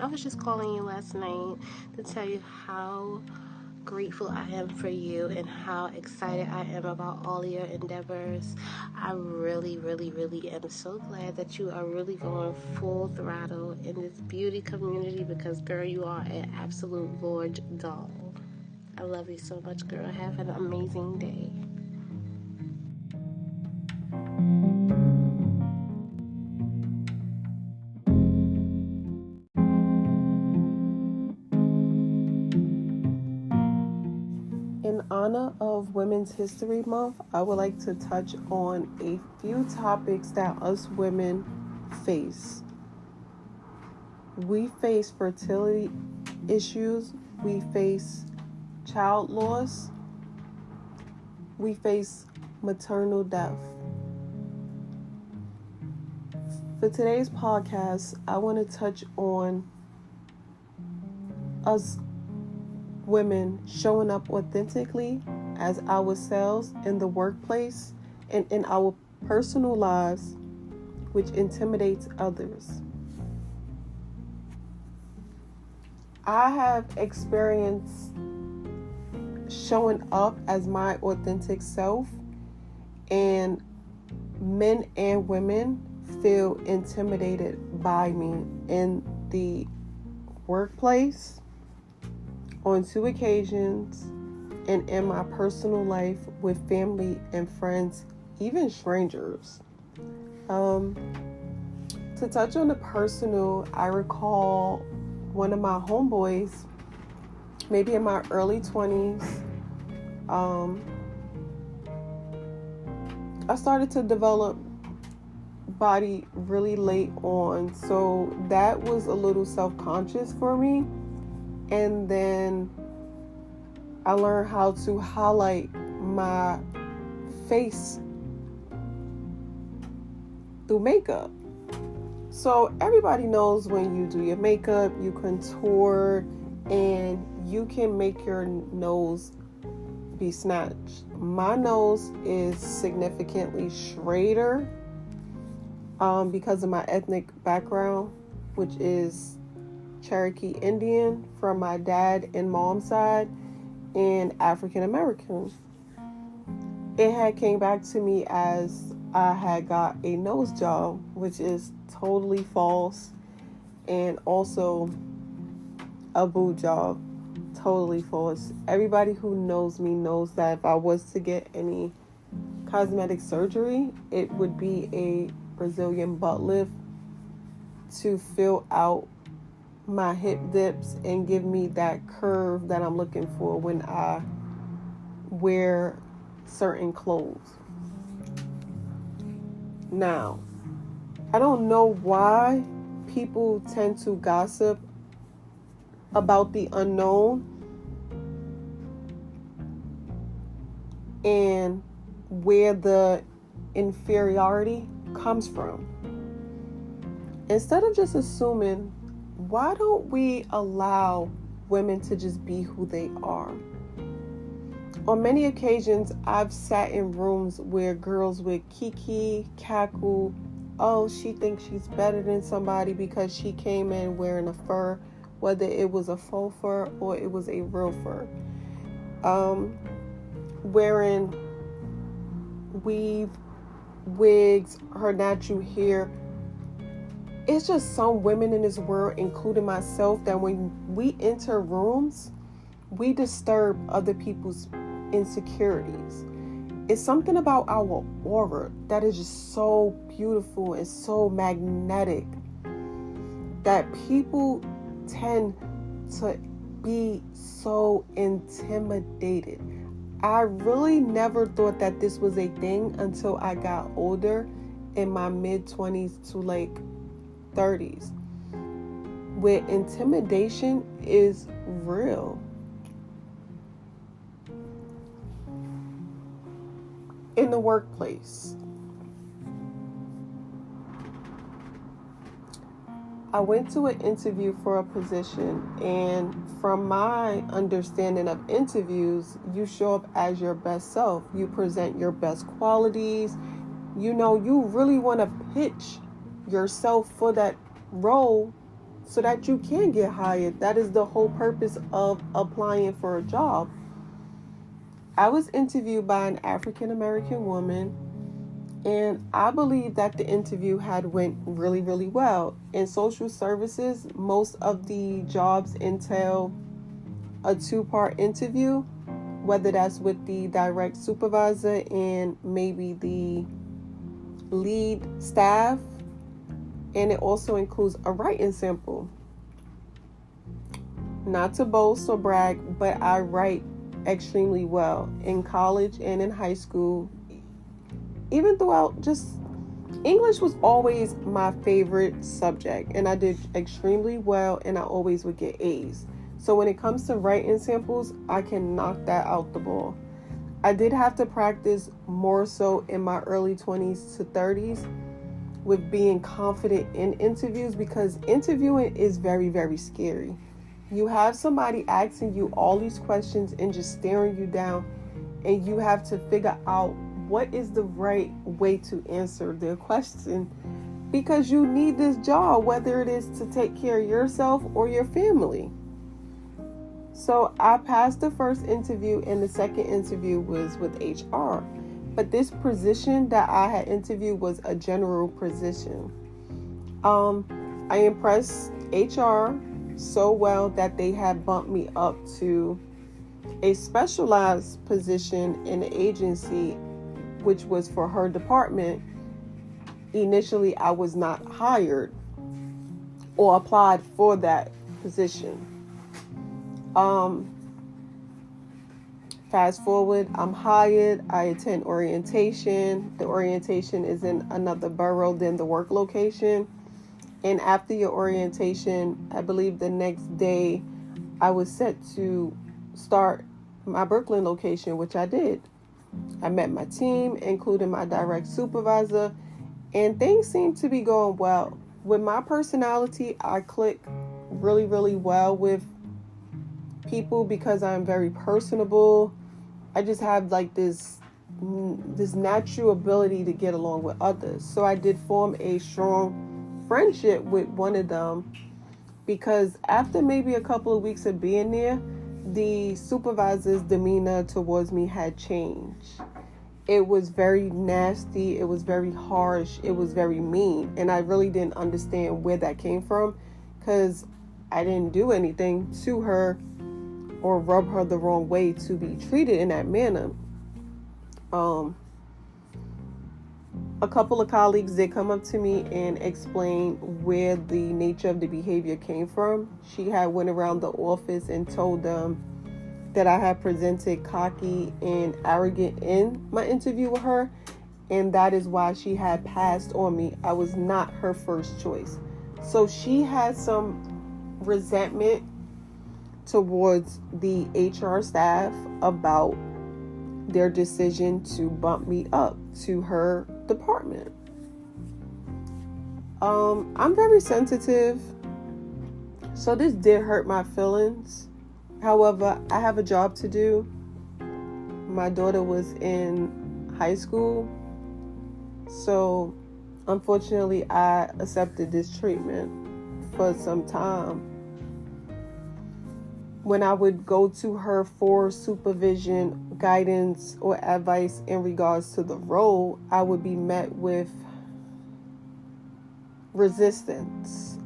I was just calling you last night to tell you how grateful I am for you and how excited I am about all your endeavors. I really, really, really am so glad that you are really going full throttle in this beauty community because, girl, you are an absolute Lord doll. I love you so much, girl. Have an amazing day. In honor of Women's History Month, I would like to touch on a few topics that us women face. We face fertility issues, we face child loss, we face maternal death. For today's podcast, I want to touch on us women showing up authentically as ourselves in the workplace and in our personal lives, which intimidates others. I have experienced showing up as my authentic self, and men and women feel intimidated by me in the workplace, on 2 occasions, and in my personal life with family and friends, even strangers. To touch on the personal, I recall one of my homeboys, maybe in my early 20s, I started to develop body really late on, so that was a little self-conscious for me. And then I learned how to highlight my face through makeup. So everybody knows when you do your makeup, you contour, and you can make your nose be snatched. My nose is significantly straighter because of my ethnic background, which is Cherokee Indian from my dad and mom's side, and African American. It had came back to me as I had got a nose job, which is totally false, and also a boob job, totally false. Everybody who knows me knows that if I was to get any cosmetic surgery, it would be a Brazilian butt lift to fill out my hip dips and give me that curve that I'm looking for when I wear certain clothes. Now, I don't know why people tend to gossip about the unknown and where the inferiority comes from. Instead of just assuming, why don't we allow women to just be who they are? On many occasions, I've sat in rooms where girls would kiki, cackle, oh, she thinks she's better than somebody because she came in wearing a fur, whether it was a faux fur or it was a real fur. Wearing weave, wigs, her natural hair. It's just some women in this world, including myself, that when we enter rooms, we disturb other people's insecurities. It's something about our aura that is just so beautiful and so magnetic that people tend to be so intimidated. I really never thought that this was a thing until I got older, in my mid-20s to like 30s, where intimidation is real. In the workplace, I went to an interview for a position, and from my understanding of interviews, you show up as your best self. You present your best qualities. You know, you really want to pitch yourself for that role so that you can get hired. That is the whole purpose of applying for a job. I was interviewed by an African American woman, and I believe that the interview had went really, really well. In social services, most of the jobs entail a 2-part interview, whether that's with the direct supervisor and maybe the lead staff, and it also includes a writing sample. Not to boast or brag, but I write extremely well in college and in high school. Even throughout, just English was always my favorite subject, and I did extremely well, and I always would get A's. So when it comes to writing samples, I can knock that out the ball. I did have to practice more so in my early 20s to 30s with being confident in interviews, because interviewing is very, very scary. You have somebody asking you all these questions and just staring you down, and you have to figure out what is the right way to answer their question, because you need this job, whether it is to take care of yourself or your family. So I passed the first interview, and the second interview was with HR. But this position that I had interviewed was a general position. I impressed HR so well that they had bumped me up to a specialized position in the agency, which was for her department. Initially, I was not hired or applied for that position. Fast forward, I'm hired. I attend orientation. The orientation is in another borough than the work location. And after your orientation, I believe the next day, I was set to start my Brooklyn location, which I did. I met my team, including my direct supervisor, and things seemed to be going well. With my personality, I click really, really well with people because I'm very personable. I just have like this natural ability to get along with others. So I did form a strong friendship with one of them, because after maybe a couple of weeks of being there, the supervisor's demeanor towards me had changed. It was very nasty. It was very harsh. It was very mean. And I really didn't understand where that came from, because I didn't do anything to her or rub her the wrong way to be treated in that manner. A couple of colleagues did come up to me and explain where the nature of the behavior came from. She had went around the office and told them that I had presented cocky and arrogant in my interview with her, and that is why she had passed on me. I was not her first choice. So she had some resentment towards the HR staff about their decision to bump me up to her department. I'm very sensitive, so this did hurt my feelings. However, I have a job to do. My daughter was in high school, so unfortunately I accepted this treatment for some time. When I would go to her for supervision, guidance, or advice in regards to the role, I would be met with resistance.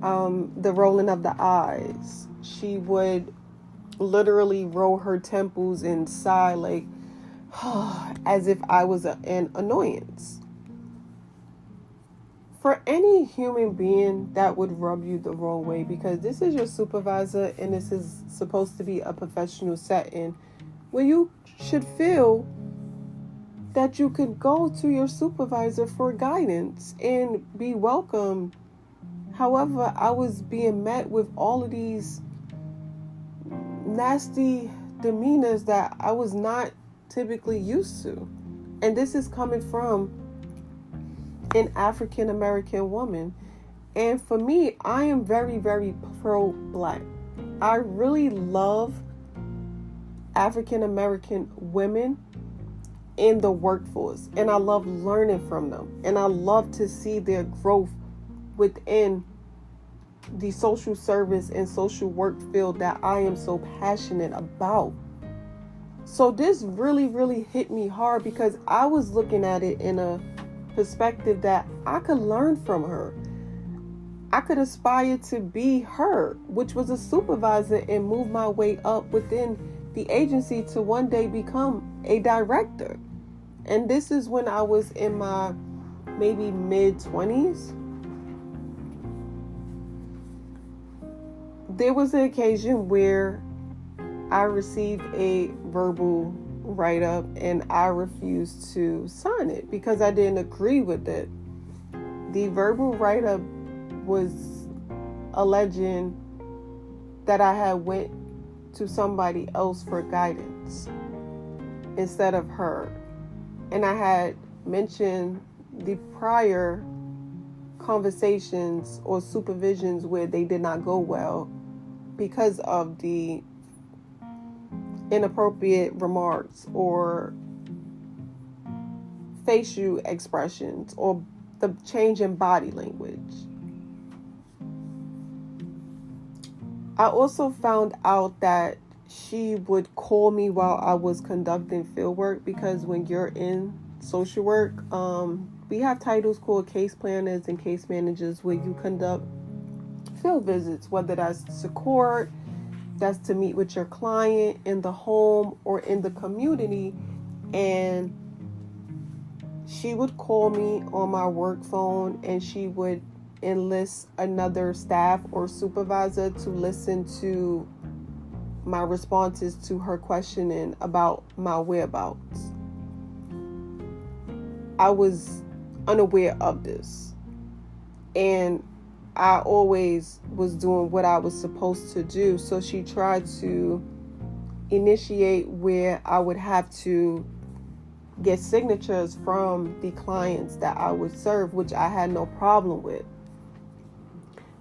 The rolling of the eyes. She would literally roll her temples and sigh like, as if I was an annoyance. For any human being, that would rub you the wrong way, because this is your supervisor and this is supposed to be a professional setting where you should feel that you could go to your supervisor for guidance and be welcome. However, I was being met with all of these nasty demeanors that I was not typically used to. And this is coming from an African American woman. And for me, I am very, very pro-Black. I really love African American women in the workforce, and I love learning from them, and I love to see their growth within the social service and social work field that I am so passionate about. So this really, really hit me hard because I was looking at it in a perspective that I could learn from her. I could aspire to be her, which was a supervisor, and move my way up within the agency to one day become a director. And this is when I was in my maybe mid-20s. There was an occasion where I received a verbal write-up and I refused to sign it because I didn't agree with it. The verbal write-up was alleging that I had went to somebody else for guidance instead of her. And I had mentioned the prior conversations or supervisions where they did not go well because of the inappropriate remarks or facial expressions or the change in body language. I also found out that she would call me while I was conducting field work, because when you're in social work, we have titles called case planners and case managers where you conduct field visits, whether that's to court, that's to meet with your client in the home or in the community. And she would call me on my work phone and she would enlist another staff or supervisor to listen to my responses to her questioning about my whereabouts. I was unaware of this, and I always was doing what I was supposed to do. So she tried to initiate where I would have to get signatures from the clients that I would serve, which I had no problem with.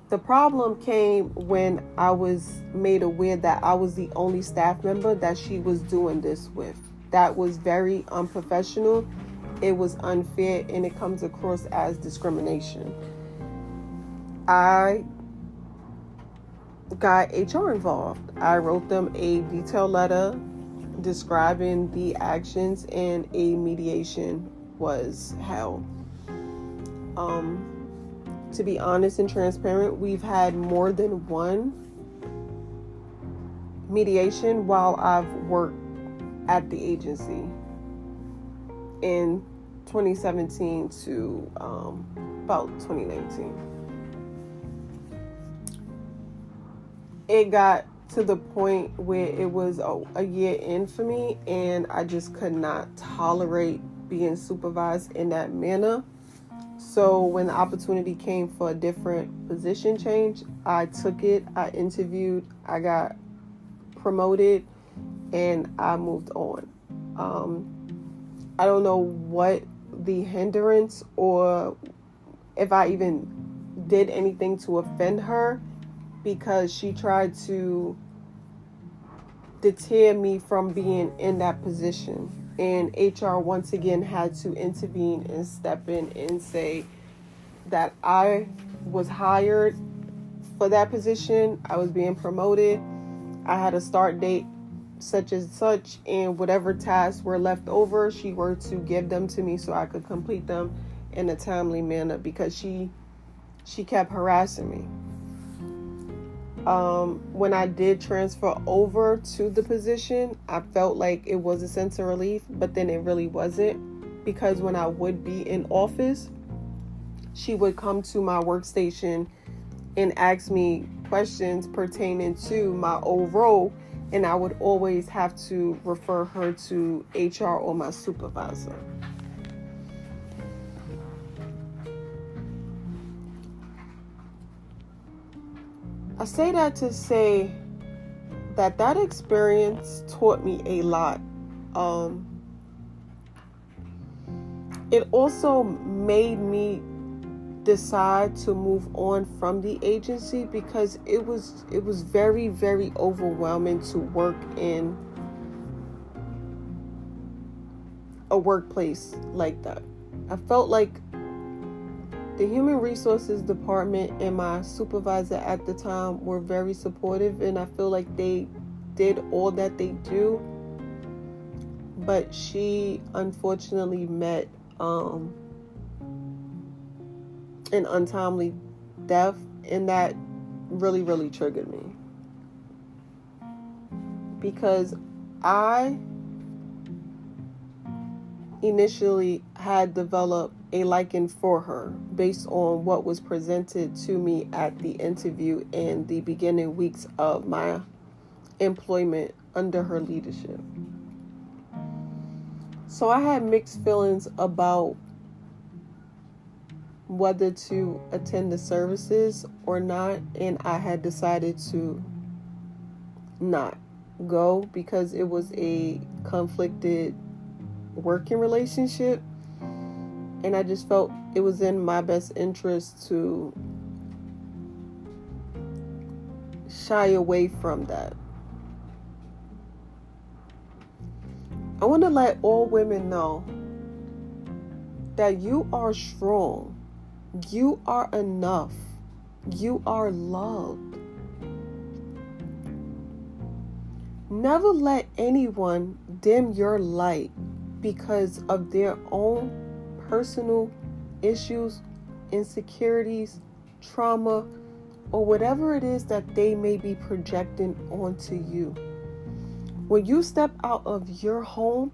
The problem came when I was made aware that I was the only staff member that she was doing this with. That was very unprofessional. It was unfair, and it comes across as discrimination. I got HR involved. I wrote them a detailed letter describing the actions, and a mediation was held. To be honest and transparent, we've had more than one mediation while I've worked at the agency in 2017 to about 2019. It got to the point where it was a year in for me, and I just could not tolerate being supervised in that manner. So when the opportunity came for a different position change, I took it. I interviewed, I got promoted, and I moved on. I don't know what the hindrance or if I even did anything to offend her, because she tried to deter me from being in that position. And HR once again had to intervene and step in and say that I was hired for that position. I was being promoted. I had a start date such as such, and whatever tasks were left over, she were to give them to me so I could complete them in a timely manner, because she kept harassing me. When I did transfer over to the position, I felt like it was a sense of relief, but then it really wasn't, because when I would be in office, she would come to my workstation and ask me questions pertaining to my old role, and I would always have to refer her to HR or my supervisor. I say that to say that experience taught me a lot. It also made me decide to move on from the agency, because it was very, very overwhelming to work in a workplace like that. I felt like The human resources department and my supervisor at the time were very supportive, and I feel like they did all that they do. But she unfortunately met an untimely death, and that really, really triggered me. Because I initially had developed a liking for her based on what was presented to me at the interview in the beginning weeks of my employment under her leadership. So I had mixed feelings about whether to attend the services or not, and I had decided to not go because it was a conflicted working relationship, and I just felt it was in my best interest to shy away from that. I want to let all women know that you are strong, you are enough, you are loved. Never let anyone dim your light because of their own personal issues, insecurities, trauma, or whatever it is that they may be projecting onto you. When you step out of your home,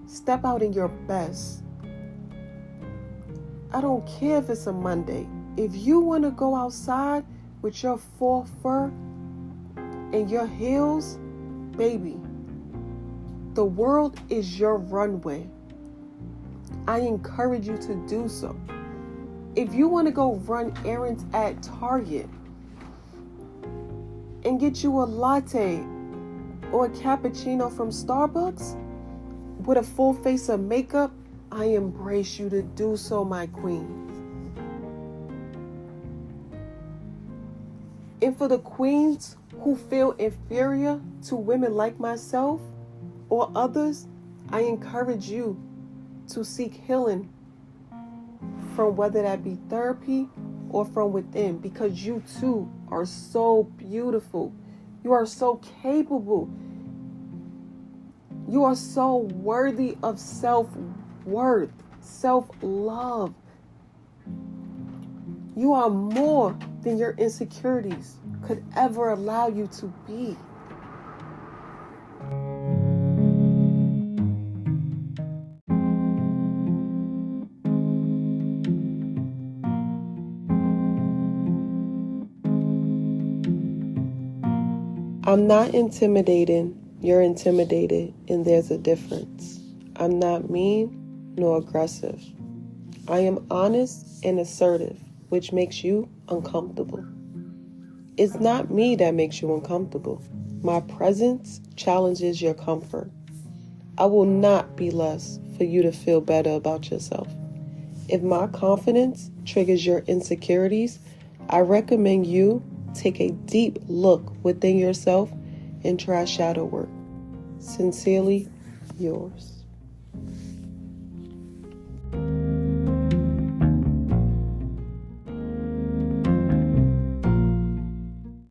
step out in your best. I don't care if it's a Monday. If you want to go outside with your faux fur and your heels, baby, the world is your runway. I encourage you to do so. If you want to go run errands at Target and get you a latte or a cappuccino from Starbucks with a full face of makeup, I embrace you to do so, my queen. And for the queens who feel inferior to women like myself or others, I encourage you to seek healing from whether that be therapy or from within, because you too are so beautiful. You are so capable. You are so worthy of self-worth, self-love. You are more than your insecurities could ever allow you to be. I'm not intimidating, you're intimidated, and there's a difference. I'm not mean nor aggressive. I am honest and assertive, which makes you uncomfortable. It's not me that makes you uncomfortable. My presence challenges your comfort. I will not be less for you to feel better about yourself. If my confidence triggers your insecurities, I recommend you take a deep look within yourself and try shadow work. Sincerely, yours.